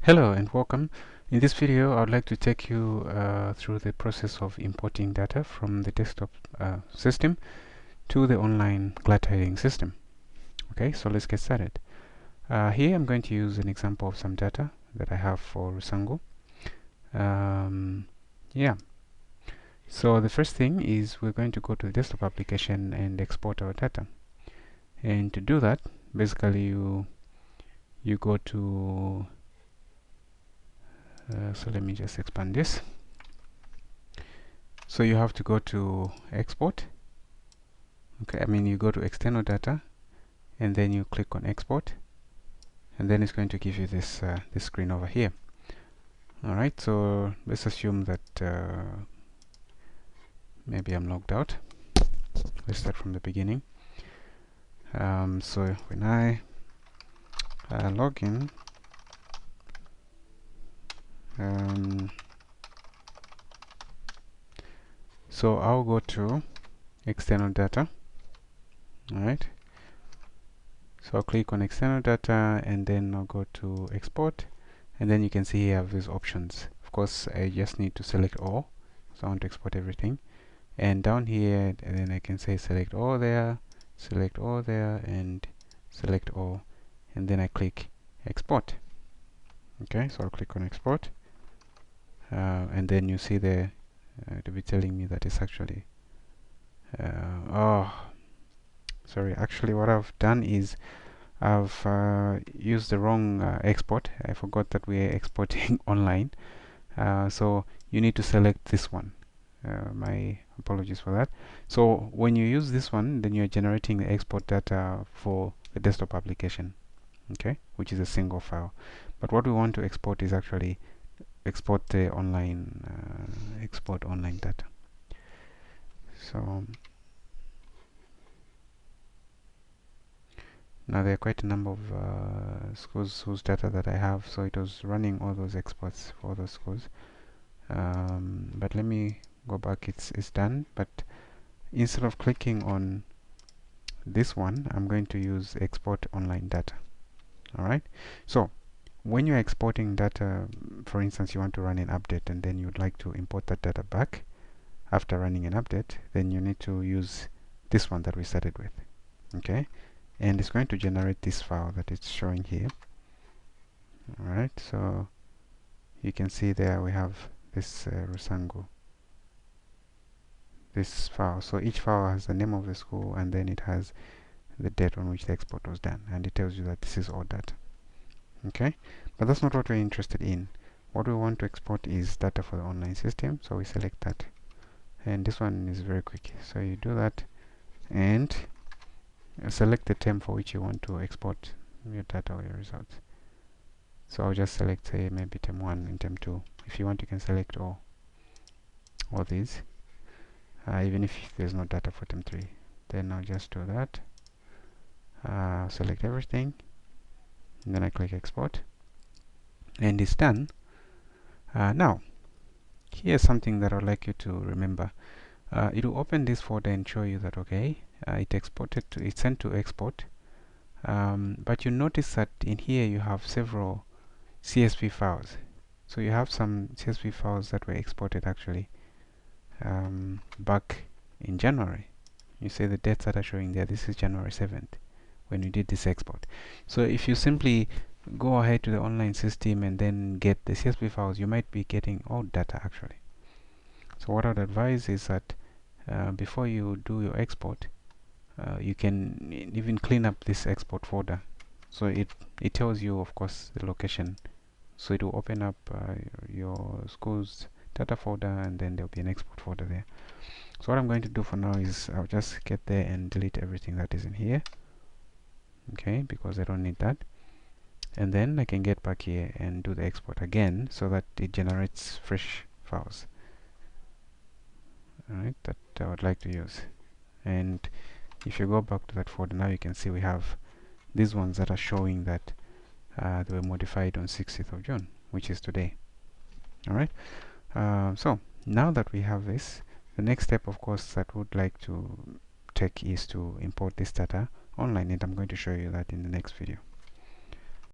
Hello and welcome. In this video I would like to take you through the process of importing data from the desktop system to the online glad tidings system. Okay, so let's get started. Here I'm going to use an example of some data that I have for Rusango. Yeah, so the first thing is we're going to go to the desktop application and export our data. And to do that, basically you go to so let me just expand this. So you have to go to export. Okay, you go to external data and then you click on export, and then it's going to give you this this screen over here. Alright, so let's assume that maybe I'm logged out. Let's start from the beginning. So when I log in, so I'll go to external data. Alright, so I'll click on external data and then I'll go to export, and then you can see here I have these options. Of course I just need to select all, so I want to export everything, and down here and then I can say select all there, and select all, and then I click export. Okay, so I'll click on export, and then you see there to be telling me that it's actually oh sorry, actually what I've done is I've used the wrong export. I forgot that we're exporting online, so you need to select this one. My apologies for that. So when you use this one, then you're generating the export data for the desktop application, okay, which is a single file. But what we want to export is actually export the online export online data. So now there are quite a number of schools whose data that I have, so it was running all those exports for those schools. But let me go back. It's done, but instead of clicking on this one, I'm going to use export online data. Alright, so when you're exporting data, for instance you want to run an update and then you'd like to import that data back after running an update, then you need to use this one that we started with. Okay, and it's going to generate this file that it's showing here. Alright, so you can see there we have this Rusango, this file. So each file has the name of the school and then it has the date on which the export was done, and it tells you that this is all data. Okay, but that's not what we're interested in. What we want to export is data for the online system, so we select that, and this one is very quick. So you do that and select the term for which you want to export your data or your results. So I'll just select, say, maybe term 1 and term 2. If you want, you can select all these, even if there's no data for term 3. Then I'll just do that, select everything, and then I click export, and it's done. Now here's something that I'd like you to remember. It will open this folder and show you that okay, it's sent to export, but you notice that in here you have several CSV files. So you have some CSV files that were exported actually back in January. You see the dates that are showing there. This is January 7th when we did this export. So if you simply go ahead to the online system and then get the CSV files, you might be getting old data actually. So what I'd advise is that before you do your export, you can even clean up this export folder. So it tells you, of course, the location. So it will open up your school's data folder, and then there'll be an export folder there. So what I'm going to do for now is I'll just get there and delete everything that is in here, okay, because I don't need that. And then I can get back here and do the export again so that it generates fresh files. Alright, that I would like to use. And if you go back to that folder, now you can see we have these ones that are showing that they were modified on 60th of June, which is today. Alright, so now that we have this, the next step, of course, that would like to take is to import this data online, and I'm going to show you that in the next video.